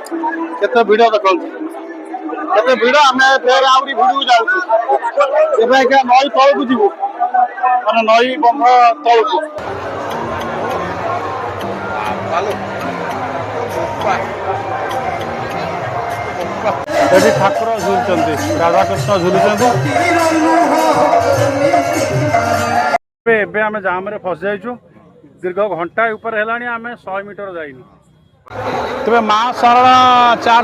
କେତେ ଭିଡ଼ ଦେଖନ୍ତୁ କେତେ ଭିଡ଼ ଆମେ ଫେର ଆହୁରି ଭିଡ଼କୁ ଯାଉଛୁ ଏବେ ଆଜ୍ଞା ନଈ ତଳକୁ ଯିବୁ ମାନେ ନଈ ବନ୍ଧ ତଳକୁ ଏଠି ଠାକୁର ଝୁଲୁଛନ୍ତି ରାଧାକୃଷ୍ଣ ଝୁଲୁଛନ୍ତି ଏବେ ଆମେ ଜାମରେ ଫସି ଯାଇଛୁ ଦୀର୍ଘ ଘଣ୍ଟାଏ ଉପରେ ହେଲାଣି ଆମେ 100 ମିଟର ଯାଇନୁ ତେବେ ମା ଶାରଳା ଚାଟ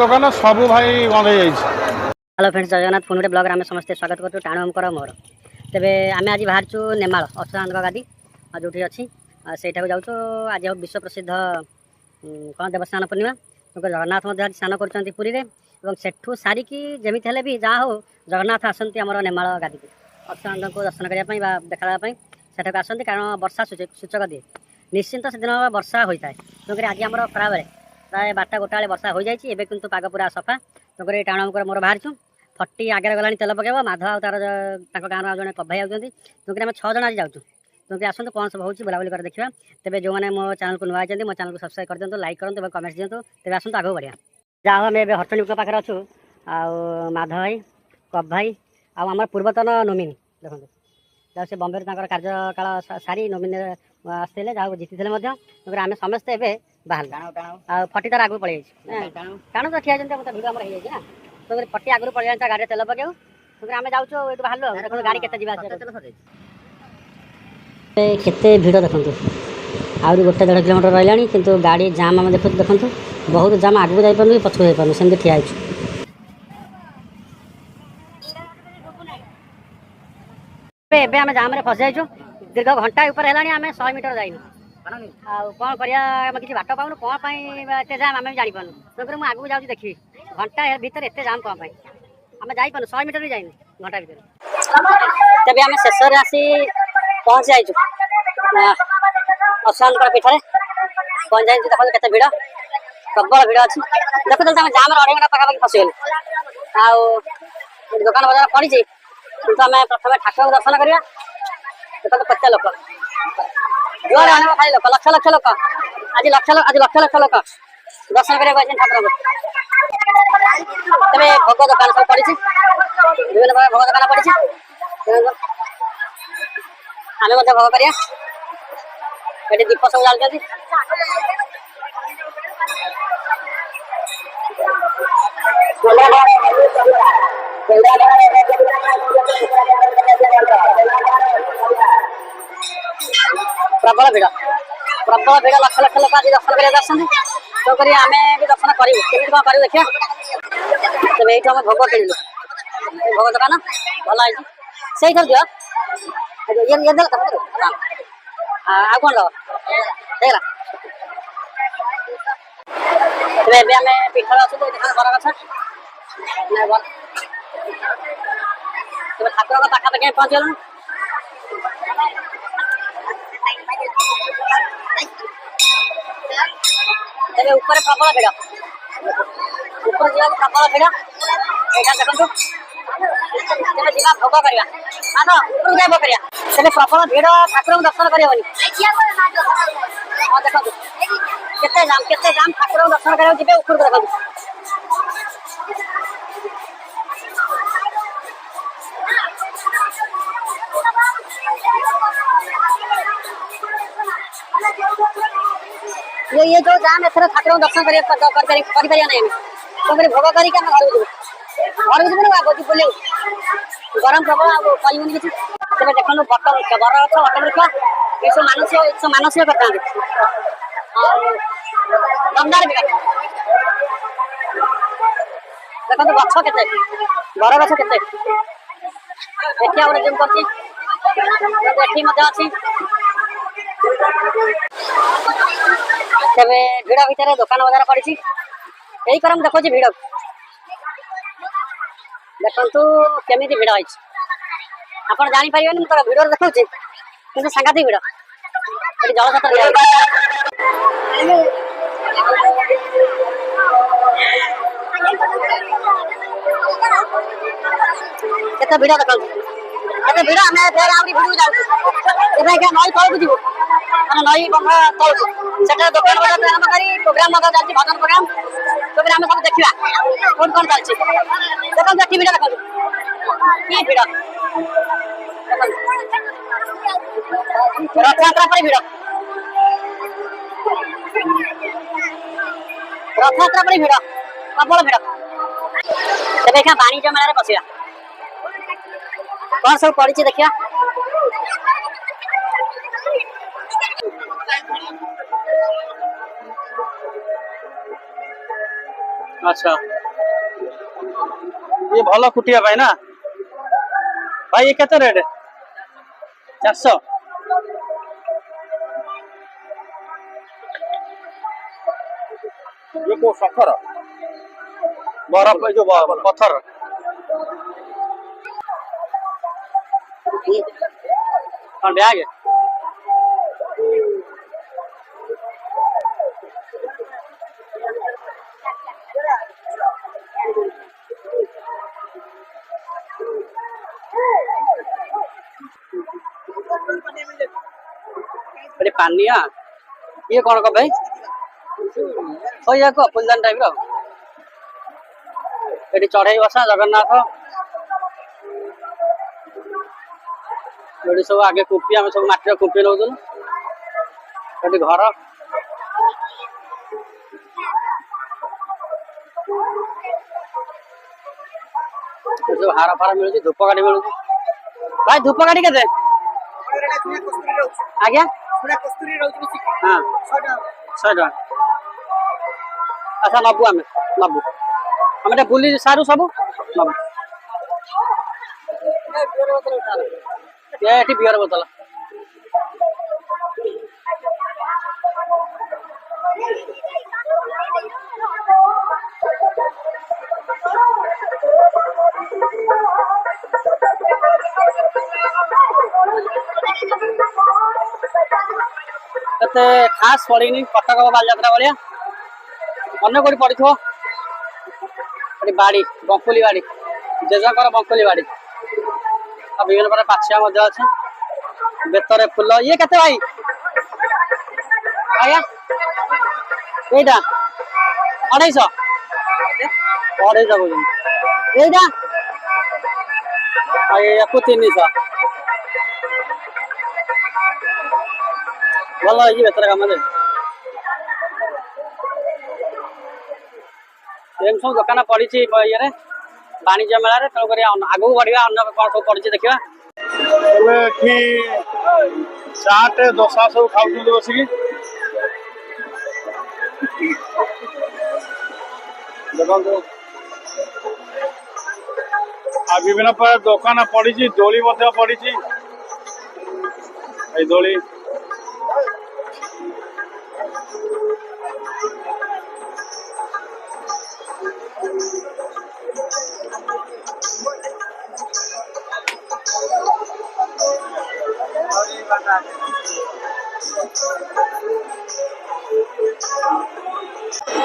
ଦୋକାନ ସବୁ ଭାଇ ବନ୍ଦ ହେଇଯାଇଛି। हेलो फ्रेंड्स जगन्नाथ पुणी गोटे ब्लॉग आम समस्त स्वागत करूँ टाणुमकर मोर तेरे आम आज बाहर नेमाल अच्युतानंद गादी जो अच्छी सहीटा जाऊँ आज विश्व प्रसिद्ध कौन देवस्नान पूर्णिमा जगन्नाथ आज स्नान करुँच सेठू सारिकी जमी भी जहाँ हो जगन्नाथ आसती आम नेमाल गादी अच्युतानंद को दर्शन करने देखापी सेठक आसती कारण वर्षा सूचक दिए निश्चिंत से दिन वर्षा होता है तेणुक आज आम खरा बेले प्राय 12टा गोटा वर्षा हो जाए किंतु पाग पूरा सफा तेणुक टाणुमकर मोर बाहर फटी आगे गला तेल पकेब माधव आर गाँव जड़े कभाई आते तेणुक आम 6 जन आज जाऊँ तेणुक आसतु कौन सब होती बुलाबुली कर देखा तेज जो मैंने मो चैनल को नुआ मो चैनल को सब्सक्राइब कर दिखाँ लाइक करूँ कमेंट्स दिखाँ तेज आसतु आगे बढ़िया जहाँ आम हरचंडी पाखे अच्छु माधव भाई कब भाई आम पूर्वतन नोमिनी देखो जहाँ से बम्बे कार्यकाल सारी नोमिनी आसते जहाँ जीति आम समस्ते बाहर फटी तार आगे पड़े टाणु तो ठिया भिड़ आम ना तो फटी आगु पड़े गाड़ी तेल पकेब तो आम जाऊँ ये बाहर देखो गाड़ी के भिड़ देखो आहरी 1.5 किलोमीटर रहा किंतु गाड़ी जाम आम देखो बहुत जाम आगू जापार पछू जापार सेमती ठिया आम जाम फसी जाइए दीर्घ घंटा ऊपर है आम 100 मीटर जाइनु कौन करिया किसी बाट पाऊँ कौन एत जाम आम भी जापारू तेणुक मुझे आगू जाऊँ देखी घंटा भितर एत जाम कौन आम जापार 100 मीटर भी जाइनु घंटा भितर तेज आम शेष आसी पहुँच जाइए अच्युतानंद पीठे पहुँच जाइए देखो केते भिड़ प्रबल भिड़ अच्छी देखो आम जाम 2.5 घंटा पाखापाखि फसीगलु दुकान बजार पड़ी किंतु आम प्रथम ठाकुर दर्शन करवा देखो केते लोक जुआड़े आने खाली लोक लक्ष लक्ष लोक आज लक्ष लक्ष लोक दर्शन करने ठाकुर तेज भोग दुकान सब पड़ी विभिन्न प्रकार भोग दुकान पड़ी आम भोग करिया दीप सब जालुं प्रबल भिड़ लक्ष लक्ष लोक आज दर्शन करने तेणुक आम भी दर्शन करूँ कमी कौन करूँ देखिए तेज ये आम भोग किणु भोग दुकान भल से दियो ये आ कौन दब देखला तेज आम पीठ अच्छे बरगछ ठाकुर पाखापाखि पहुँचगलु तेरे ऊपर प्रबल भिड़ ऊपर जा प्रबल भिड़ यहाँ देखो तेज जा भोग करवा हाँ ऊपर जाए भोग करवा तेज प्रबल भिड़ ठाकुर दर्शन करनी हाँ देखो केते जाम ठाकुर दर्शन करा जी ऊपर देखो ये जो जाम एथर ठाकुर दर्शन कर नहीं तो भोग करके घर जीवन बोझ बुले गरम प्रबल कहून कि तेज देखो बट वृक्ष बरगछ बट वृक्ष ये सब मानसिक करते दमदार भी देखो गछ के बरगछ के गोटे जिम कर तेरे भिड़ भितर दुकान बजार पड़ी यही क्रम देखो भिड़ देखु केमी भिड़ है आप जापर मुझे भिड़ देखा कि सांघातिक भिड़ जल छत्र केते भिड़ देखो केते भिड़ आम भिड़ जाऊँ नई तौक जीव ମାନେ ନଈ ବନ୍ଧ ତଳକୁ ସେଠାରେ ଦୋକାନ ବଜାର ଆରମ୍ଭ କରି ପ୍ରୋଗ୍ରାମ ମଧ୍ୟ ଚାଲିଛି ଭଜନ ପ୍ରୋଗ୍ରାମ ତେବେ ଆମେ ସବୁ ଦେଖିବା କୋଉଠି କଣ ଚାଲିଛି ଦେଖନ୍ତୁ ଏଠି ଭିଡ଼ ଦେଖନ୍ତୁ କି ଭିଡ଼ ରଥଯାତ୍ରା ପରେ ଭିଡ଼ ରଥଯାତ୍ରା ପରେ ଭିଡ଼ ପ୍ରବଳ ଭିଡ଼ ତେବେ ଏକା ବାଣିଜ୍ୟ ମେଳାରେ ବସିବା କଣ ସବୁ ପଡିଛି ଦେଖିବା अच्छा ये भल कुटिया भाई ना भाई ये केते रेट 400 ये को सफर बर्फ जो पत्थर हाँ बैग अरे पानिया ये कौन का भाई हो या को फुलदान टाइप रो एटी चढ़ाई बसा जगन्नाथ एटी सब आगे कुपी आम सब माटी कुपी नौदल एटी घर सब हार फार मिलुची धूपकाठी मिलुची भाई धूपकाठी केते आज्ञा हाँ 100 टका अच्छा नबू आम नबू आम बुली सारू सब नबू ये बियर बोतल ते खास पड़ी कटक बालयात्रा भाया अन्न कोई पड़ी बाड़ी बंकुली बाड़ी जेजकर बंकुली बाड़ी विभिन्न प्रकार पाछिया अच्छे बेतरे फुल ये केते भाई आया एटा 250 बोल एटा को 300 भल है बेतर कम सब दुकान पड़ी ये वाणिज्य मेला तेणुक आगू बढ़िया अन्न कौन सब पड़ी देखा चाट दशा सब खाऊ बसिकी देखो विभिन्न प्रकार दुकान पड़ी दोली पड़ी दोली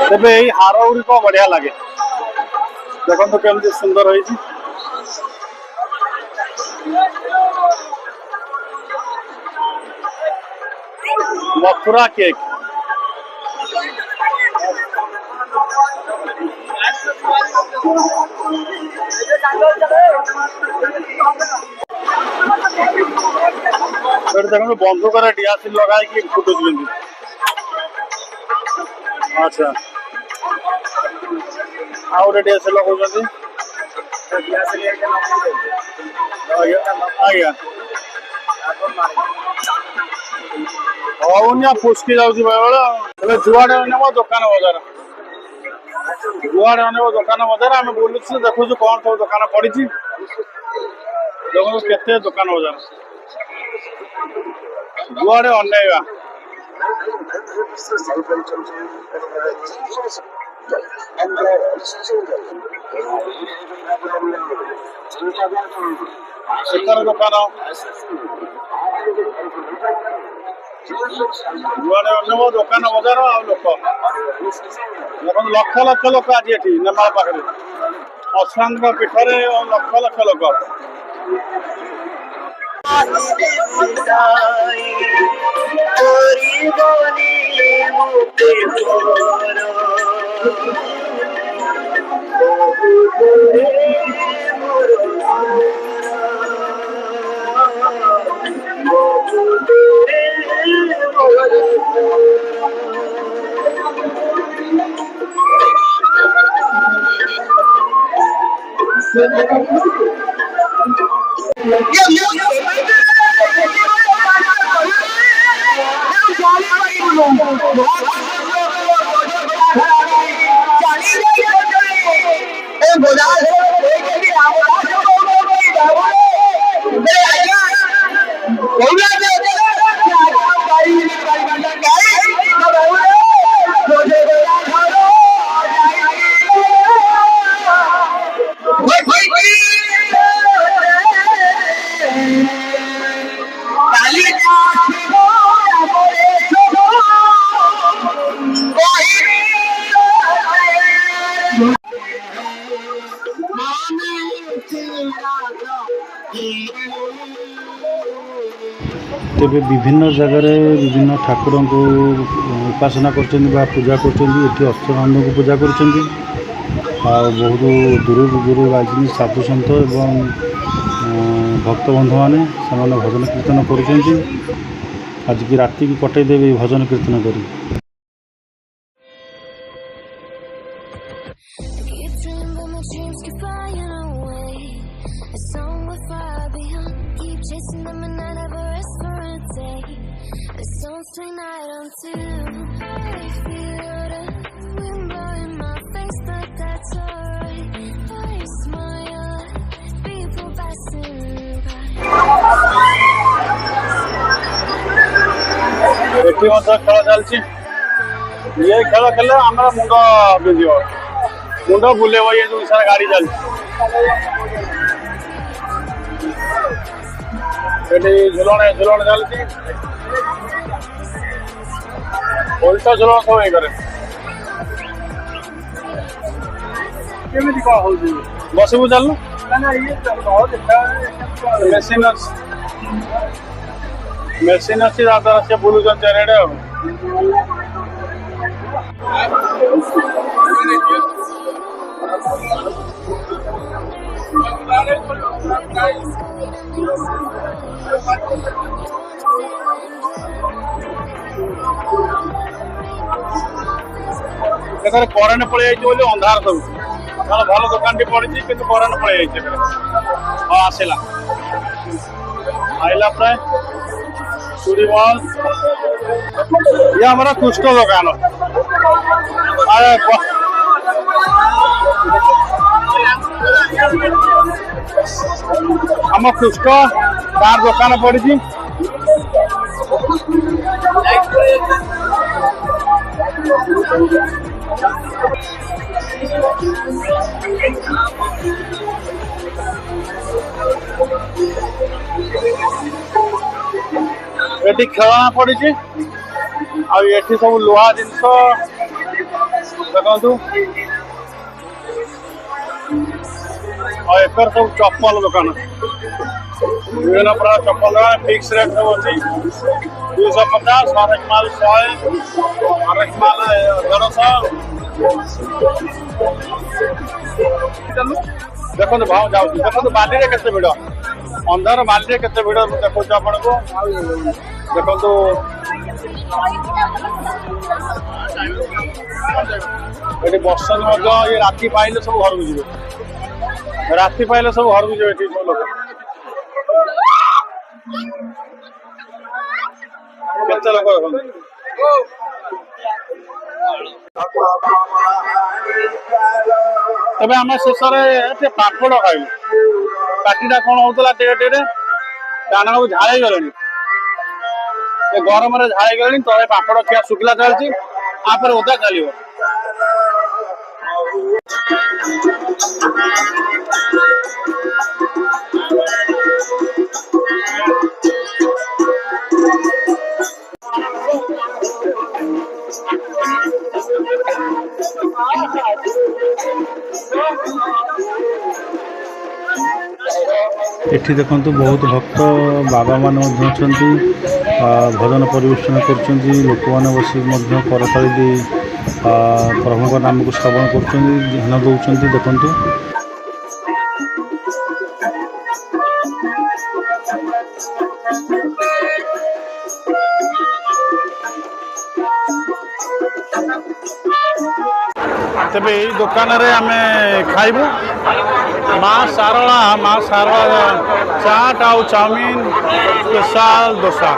तेबे यही हार गुड़िक बढ़िया लगे देखो केमती सुंदर होती मथुरा केक देखो बंधुक डियासिल लगे फुटुच अच्छा आउ गोटे डियासिल लगाउछन्ति आज्ञा हौनी फुसकी जाऊँ बेले जुआड़े अनेब दुकान बजार जुआड़े अनेब दुकान बजार आम बुलुचु देखु कौन सब दुकान पड़ी देखो केते दुकान बजार जुआड़े अनेवा शिखर दुकान जुआड़े अनेब दुकान बजार आ लोक देखो लक्ष लक्ष लोक आज ये नेमाल पाखे अश्रांत पीठरे लक्ष लक्ष लोक ତେବେ ବିଭିନ୍ନ ଜାଗାରେ ବିଭିନ୍ନ ଠାକୁରଙ୍କୁ ଉପାସନା କରୁଛନ୍ତି ବା ପୂଜା କରୁଛନ୍ତି। ଏଠି ଅଚ୍ୟୁତାନନ୍ଦଙ୍କୁ ପୂଜା କରୁଛନ୍ତି। ଆଉ ବହୁତ ଦୂରରୁ ଦୂରରୁ ଆସିଛନ୍ତି ସାଧୁସନ୍ଥ ଏବଂ ଭକ୍ତବନ୍ଧୁମାନେ ସେମାନେ ଭଜନ କୀର୍ତ୍ତନ କରୁଛନ୍ତି। ଆଜିକି ରାତିକି କଟେଇ ଦେବେ ଭଜନ କୀର୍ତ୍ତନ କରି। ଏଠି ମଧ୍ୟ ଖେଳ ଚାଲିଛି। ଇଏ ଖେଳ ଖେଳିଲେ ଆମର ମୁଣ୍ଡ ବିନ୍ଧିବ, ମୁଣ୍ଡ ବୁଲେଇବ। ଇଏ ଯୋଉ ସାରା ଗାଡି ଚାଲିଛି ଏଠି ଝୁଲଣ ଚାଲିଛି। ଓଲଟା ଝୁଲଣ ସବୁ ଇଏ କରେ। କେମିତି କଣ ହଉଛି? ବସିବୁ ଚାଲୁ। ମେସିନ୍ ଅଛି ତା ଦ୍ୱାରା ସେ ବୁଲୁଛନ୍ତି ଚାରିଆଡେ ଆଉ। ଏଥର କରେଣ୍ଟ ପଳେଇ ଯାଇଛି ବୋଲି ଅନ୍ଧାର ସବୁ। ଭଲ ଦୋକାନଟି ପଡିଛି କିନ୍ତୁ କରେଣ୍ଟ ପଳେଇ ଯାଇଛି। ହଁ ଆସିଲା, ଆଇଲା ପ୍ରାୟ ଚୁଡ଼ି ମଲ୍। ଇଏ ଆମର କୃଷ୍ଣ ଦୋକାନ। ଆମ କୃଷ୍ଣ ତାର ଦୋକାନ ପଡିଛି। ଏଠି ଖେଳଣା ପଡିଛି। ଆଉ ଏଠି ସବୁ ଲୁହା ଜିନିଷ ଦେଖନ୍ତୁ। ଆଉ ଏକର ସବୁ ଚପଲ ଦୋକାନ, ବିଭିନ୍ନ ପ୍ରକାର ଚପଲ ଦୋକାନ। ଫିକ୍ସ ରେଟ୍ ସବୁ ଅଛି। 250, ହରେକ ମାଲ 100, ହରେକ ମାଲ 150। ଦେଖନ୍ତୁ ଭାଉ ଯାଉଛି। ଦେଖନ୍ତୁ ବାଲିରେ କେତେ ଭିଡ଼, ଅନ୍ଧାର ବାଲିରେ କେତେ ଭିଡ଼ ଦେଖଉଛି ଆପଣଙ୍କୁ। ଦେଖନ୍ତୁ ଏଠି ବର୍ଷା ମଧ୍ୟ। ଇଏ ରାତି ପାଇଲେ ସବୁ ଘରକୁ ଯିବେ। ରାତି ପାଇଲେ ସବୁ ଘରକୁ ଯିବେ ଏଠି ସବୁ ଲୋକ। କେତେ ଲୋକ ଦେଖନ୍ତୁ। ତେବେ ଆମେ ଶେଷରେ ଟିକେ ପାମ୍ପଡ଼ ଖାଇଲୁ। ପାଟିଟା କଣ ହଉଥିଲା ଟିକେ ଟିକେ, କାନକୁ ଝାଳେଇ ଗଲେଣି। ଏ ଗରମରେ ଝାଳେଇ ଗଲେଣି। ତଳେ ପାମ୍ପଡ଼ ଖିଆ ଶୁଖିଲା ଚାଲିଛି, ତାପରେ ଓଦା ଚାଲିବ। ଏଠି ଦେଖନ୍ତୁ ବହୁତ ଭକ୍ତ ବାବାମାନେ ମଧ୍ୟ ଅଛନ୍ତି, ଭଜନ ପରିବେଷଣ କରୁଛନ୍ତି। ଲୋକମାନେ ବସି ମଧ୍ୟ କରତାଳି ଦେଇ ପ୍ରଭୁଙ୍କ ନାମକୁ ଶ୍ରବଣ କରୁଛନ୍ତି, ଧ୍ୟାନ ଦେଉଛନ୍ତି। ଦେଖନ୍ତୁ ତେବେ ଏଇ ଦୋକାନରେ ଆମେ ଖାଇବୁ ମା ଶାରଳା ଚାଟ୍ ଆଉ ଚାଉମିନ ସ୍ପେଶାଲ ଦୋସା।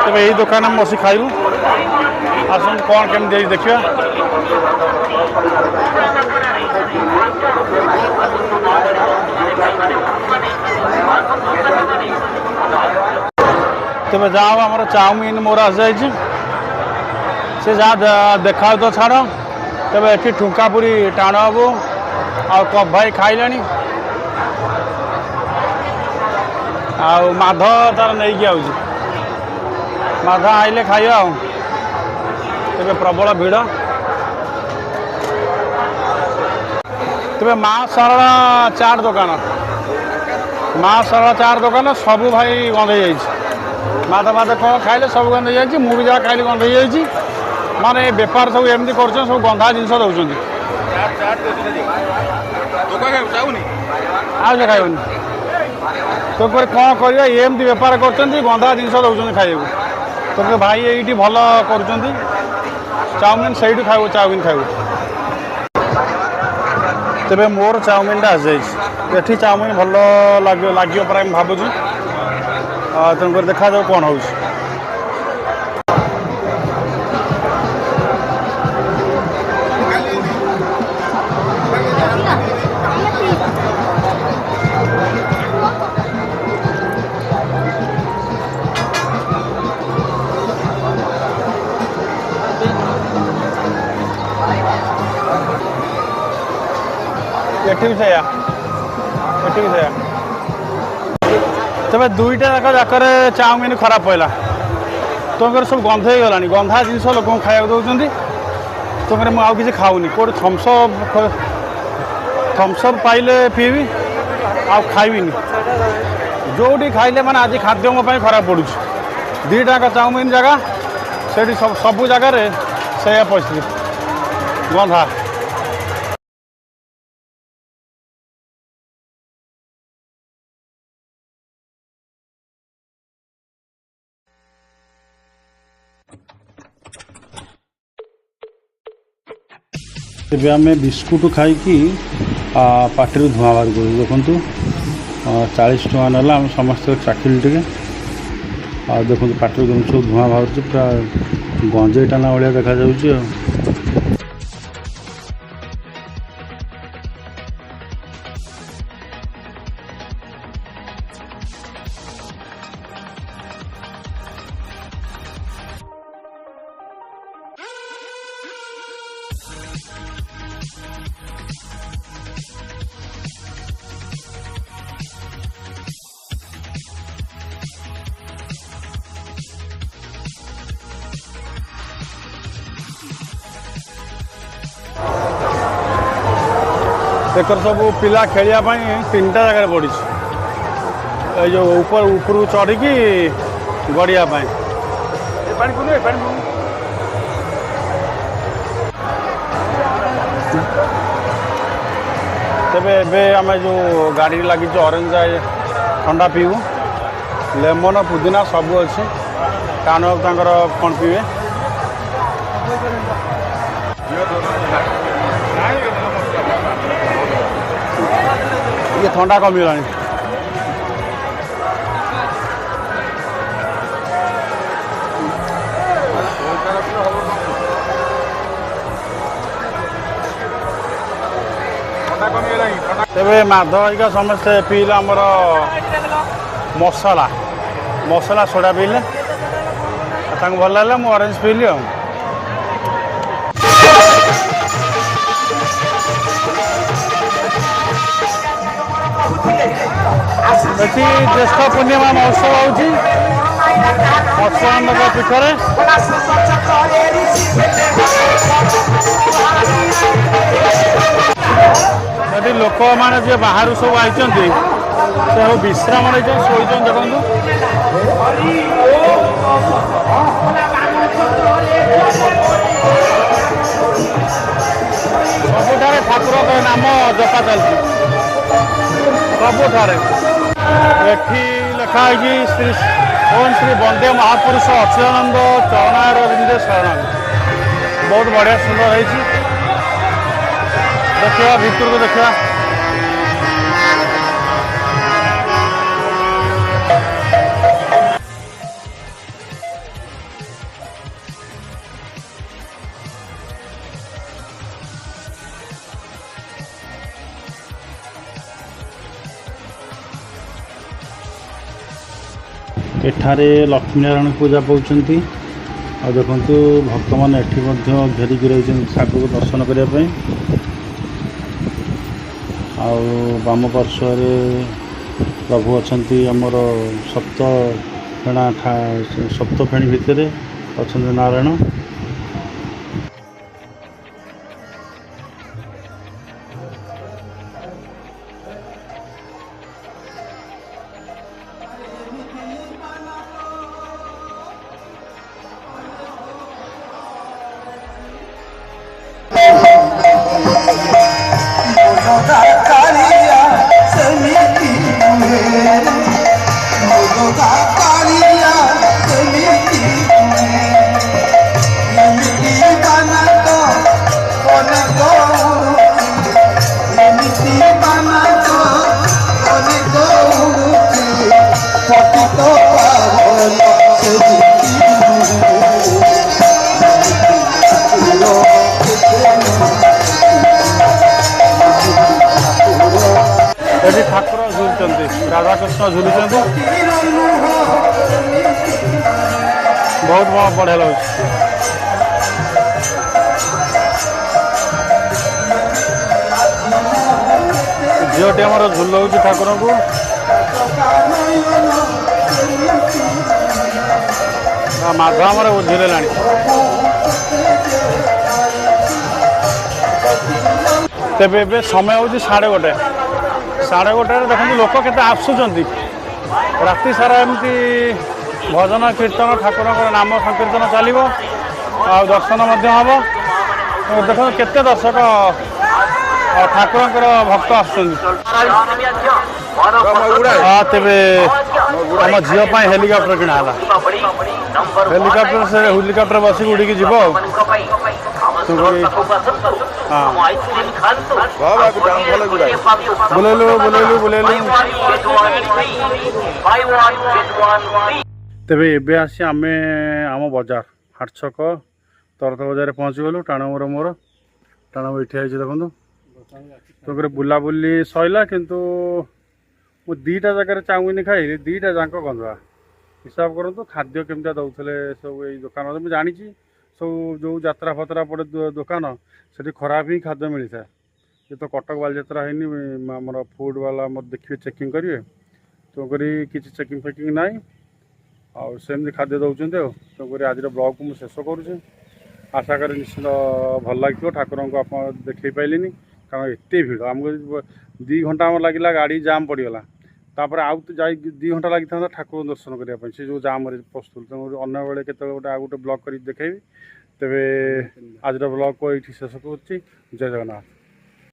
ତେବେ ଏଇ ଦୋକାନ ଆମେ ବସି ଖାଇବୁ। ଆସନ୍ତୁ କ'ଣ କେମିତି ହେଇଛି ଦେଖିବା। ତେବେ ଯାହା ହଉ ଆମର ଚାଉମିନ ମୋର ଆସିଯାଇଛି। ସେ ଯାହା ଦେଖାଉ ତ ଛାଡ଼। ତେବେ ଏଠି ଠୁଙ୍କା ପୁରୀ ଟାଣ ବାବୁ ଆଉ କପ୍ ଭାଇ ଖାଇଲେଣି, ଆଉ ମାଧ ତାର ନେଇକି ଆଉଛି। ମାଧ ଆଇଲେ ଖାଇବା ଆଉ। ତେବେ ପ୍ରବଳ ଭିଡ଼। ତେବେ ମା ଶାରଳା ଚାଟ୍ ଦୋକାନ, ମା ଶାରଳା ଚାଟ୍ ଦୋକାନ ସବୁ ଭାଇ ବନ୍ଦ ହେଇଯାଇଛି। ମାଧ କ'ଣ ଖାଇଲେ ସବୁ ଗନ୍ଧ ହେଇଯାଇଛି। ମୁଁ ବି ଯାହା ଖାଇଲି ଗନ୍ଧ ହେଇଯାଇଛି। ମାନେ ବେପାର ସବୁ ଏମିତି କରୁଛନ୍ତି, ସବୁ ଗନ୍ଧା ଜିନିଷ ଦେଉଛନ୍ତି। ଆଉ ସେ ଖାଇବନି। ତାପରେ କ'ଣ କରିବା, ଏମିତି ବେପାର କରୁଛନ୍ତି, ଗନ୍ଧା ଜିନିଷ ଦେଉଛନ୍ତି ଖାଇବାକୁ। ତାପରେ ଭାଇ ଏଇଠି ଭଲ କରୁଛନ୍ତି ଚାଉମିନ, ସେଇଠୁ ଖାଇବୁ ଚାଉମିନ ଖାଇବୁ। ତେବେ ମୋର ଚାଉମିନଟା ଆସିଯାଇଛି। ଏଠି ଚାଉମିନ ଭଲ ଲାଗିବ ପରେ ଆମେ ଭାବୁଛୁ। ତେଣୁକରି ଦେଖାଯାଉ କ'ଣ ହେଉଛି। ଏଠି ବି ସେଇଆ। ତେବେ ଦୁଇଟା ଯାକରେ ଚାଉମିନ ଖରାପ ପଡ଼ିଲା। ତେଣୁକରି ସବୁ ଗନ୍ଧ ହେଇଗଲାଣି। ଗନ୍ଧା ଜିନିଷ ଲୋକଙ୍କୁ ଖାଇବାକୁ ଦେଉଛନ୍ତି। ତେଣୁକରି ମୁଁ ଆଉ କିଛି ଖାଉନି। କେଉଁଠି ଥମ୍ସଅପ୍ ପାଇଲେ ପିଇବି, ଆଉ ଖାଇବିନି। ଯେଉଁଠି ଖାଇଲେ ମାନେ ଆଜି ଖାଦ୍ୟ ମୋ ପାଇଁ ଖରାପ ପଡ଼ୁଛି। ଦୁଇଟା ଯାକ ଚାଉମିନ ଜାଗା, ସେଇଠି ସବୁ ଜାଗାରେ ସେଇଆ ପରିସ୍ଥିତି, ଗନ୍ଧା। ଏବେ ଆମେ ବିସ୍କୁଟ ଖାଇକି ପାଟିରୁ ଧୂଆଁ ବାହାର କରୁ। ଦେଖନ୍ତୁ 40 ଟଙ୍କା ନେଲା। ଆମେ ସମସ୍ତେ ଚାଖିଲୁ ଟିକେ। ଆଉ ଦେଖନ୍ତୁ ପାଟିରୁ କେମିତି ସବୁ ଧୂଆଁ ବାହାରୁଛି, ପୁରା ଗଞ୍ଜେଇ ଟାଣା ଭଳିଆ ଦେଖାଯାଉଛି ଆଉ। ଏକର ସବୁ ପିଲା ଖେଳିବା ପାଇଁ 3ଟା ଜାଗାରେ ପଡ଼ିଛି। ଏଇ ଯେଉଁ ଉପରକୁ ଚଢ଼ିକି ଗଡ଼ିବା ପାଇଁ। ତେବେ ଏବେ ଆମେ ଯେଉଁ ଗାଡ଼ିରେ ଲାଗିଛି ଅରେଞ୍ଜ ଥଣ୍ଡା ପିଇବୁ। ଲେମନ ପୁଦିନା ସବୁ ଅଛି। ଟାଣ ତାଙ୍କର କ'ଣ ପିଇବେ। ଟିକେ ଥଣ୍ଡା କମିଗଲାଣି। ତେବେ ମାଧ ହେରିକା ସମସ୍ତେ ପିଇଲେ ଆମର ମସଲା ସୋଡ଼ା ପିଇଲେ। ତାଙ୍କୁ ଭଲ ଲାଗିଲା, ମୁଁ ଅରେଞ୍ଜ ପିଇଲି ଆଉ। ଏଠି ଜ୍ୟେଷ୍ଠ ପୂର୍ଣ୍ଣିମା ମହୋତ୍ସବ ହେଉଛି ଅଚ୍ୟୁତାନନ୍ଦଙ୍କ ପୀଠରେ। ଏଠି ଲୋକ ଲୋକମାନେ ଯିଏ ବାହାରୁ ସବୁ ଆଇଛନ୍ତି ସେ ସବୁ ବିଶ୍ରାମ ନେଇଛନ୍ତି, ଶୋଇଛନ୍ତି। ଦେଖନ୍ତୁ ସବୁଠାରେ ଠାକୁରଙ୍କ ନାମ ଜପା ଚାଲିଛି, ସବୁଠାରେ। ଏଠି ଲେଖା ହେଇଛି ଓମ୍ ଶ୍ରୀ ବନ୍ଦେ ମହାପୁରୁଷ ଅଚ୍ୟୁତାନନ୍ଦ ଚରଣାରବିନ୍ଦେ ଶରଣାଗତି। ବହୁତ ବଢ଼ିଆ ସୁନ୍ଦର ହେଇଛି। ଦେଖିବା ଭିତରକୁ ଦେଖିବା। ଏଠାରେ ଲକ୍ଷ୍ମୀନାରାୟଣ ପୂଜା ପାଉଛନ୍ତି। ଆଉ ଦେଖନ୍ତୁ ଭକ୍ତମାନେ ଏଠି ମଧ୍ୟ ଘେରିକି ରହିଛନ୍ତି ଠାକୁରଙ୍କୁ ଦର୍ଶନ କରିବା ପାଇଁ। ଆଉ ବାମ ପାର୍ଶ୍ୱରେ ପ୍ରଭୁ ଅଛନ୍ତି ଆମର ସପ୍ତଫେଣି ଭିତରେ ଅଛନ୍ତି ନାରାୟଣ। ଏଠି ଠାକୁର ଝୁଲୁଛନ୍ତି, ରାଧାକୃଷ୍ଣ ଝୁଲୁଛନ୍ତି। ବହୁତ ବଢ଼ିଆ ଲାଗୁଛି। ଝିଅଟି ଆମର ଝୁଲଉଛି ଠାକୁରଙ୍କୁ। ମାଧ ଆମର ଝୁଲେଲାଣି। ତେବେ ଏବେ ସମୟ ହେଉଛି 1:30। 1:30ରେ ଦେଖନ୍ତୁ ଲୋକ କେତେ ଆସୁଛନ୍ତି। ରାତି ସାରା ଏମିତି ଭଜନ କୀର୍ତ୍ତନ ଠାକୁରଙ୍କର ନାମ ସଂକୀର୍ତ୍ତନ ଚାଲିବ, ଆଉ ଦର୍ଶନ ମଧ୍ୟ ହେବ। ଦେଖନ୍ତୁ କେତେ ଦର୍ଶକ ଠାକୁରଙ୍କର ଭକ୍ତ ଆସୁଛନ୍ତି। ତେବେ ଆମ ଝିଅ ପାଇଁ ହେଲିକପ୍ଟର କିଣା ହେଲା। ହେଲିକପ୍ଟର ବସିକି ଉଡ଼ିକି ଯିବ ଆଉ। ବୁଲେଇଲୁ। ତେବେ ଏବେ ଆସି ଆମେ ଆମ ବଜାର ହାଟ ଛକ ତରତ ବଜାରରେ ପହଞ୍ଚିଗଲୁ। ଟାଣୁର ମୋର ଏଠି ଆଇଛି ଦେଖନ୍ତୁ। ତେଣୁକରି ବୁଲାବୁଲି ସରିଲା, କିନ୍ତୁ ମୁଁ 2ଟା ଜାଗାରେ ଚାଉମିନ ଖାଇଲି, 2ଟା ଯାକ ଗନ୍ଧୁଆ। ହିସାବ କରନ୍ତୁ ଖାଦ୍ୟ କେମିତିଆ ଦେଉଥିଲେ ସବୁ ଏଇ ଦୋକାନରେ। ମୁଁ ଜାଣିଛି ସବୁ ଯେଉଁ ଯାତ୍ରା ଫାତ୍ରା ପଡ଼େ ଦୋକାନ, ସେଠି ଖରାପ ହିଁ ଖାଦ୍ୟ ମିଳିଥାଏ। ଏ ତ କଟକ ବାଲିଯାତ୍ରା ହେଇନି, ଆମର ଫୁଡ଼୍ ବାଲା ମୋତେ ଦେଖିବେ, ଚେକିଂ କରିବେ। ତେଣୁକରି କିଛି ଚେକିଂ ଫେକିଂ ନାହିଁ, ଆଉ ସେମିତି ଖାଦ୍ୟ ଦେଉଛନ୍ତି ଆଉ। ତେଣୁକରି ଆଜିର ବ୍ଲଗ୍କୁ ମୁଁ ଶେଷ କରୁଛି। ଆଶା କରେ ନିଶ୍ଚିନ୍ତ ଭଲ ଲାଗିଥିବ। ଠାକୁରଙ୍କୁ ଆପଣ ଦେଖାଇ ପାଇଲିନି, କାରଣ ଏତେ ଭିଡ଼। ଆମକୁ 2 ଘଣ୍ଟା ଆମର ଲାଗିଲା, ଗାଡ଼ି ଜାମ୍ ପଡ଼ିଗଲା। ତାପରେ ଆଉ ଯାଇ 2 ଘଣ୍ଟା ଲାଗିଥାନ୍ତା ଠାକୁରଙ୍କୁ ଦର୍ଶନ କରିବା ପାଇଁ, ସେ ଯେଉଁ ଜାମ୍ରେ ପଶୁଥିଲୁ। ତେଣୁ ଅନ୍ୟ ବେଳେ କେତେବେଳେ ଆଉ ଗୋଟେ ବ୍ଲଗ୍ କରିକି ଦେଖେଇବି। ତେବେ ଆଜିର ବ୍ଲଗ୍କୁ ଏଇଠି ଶେଷ କରୁଛି। ଜୟ ଜଗନ୍ନାଥ।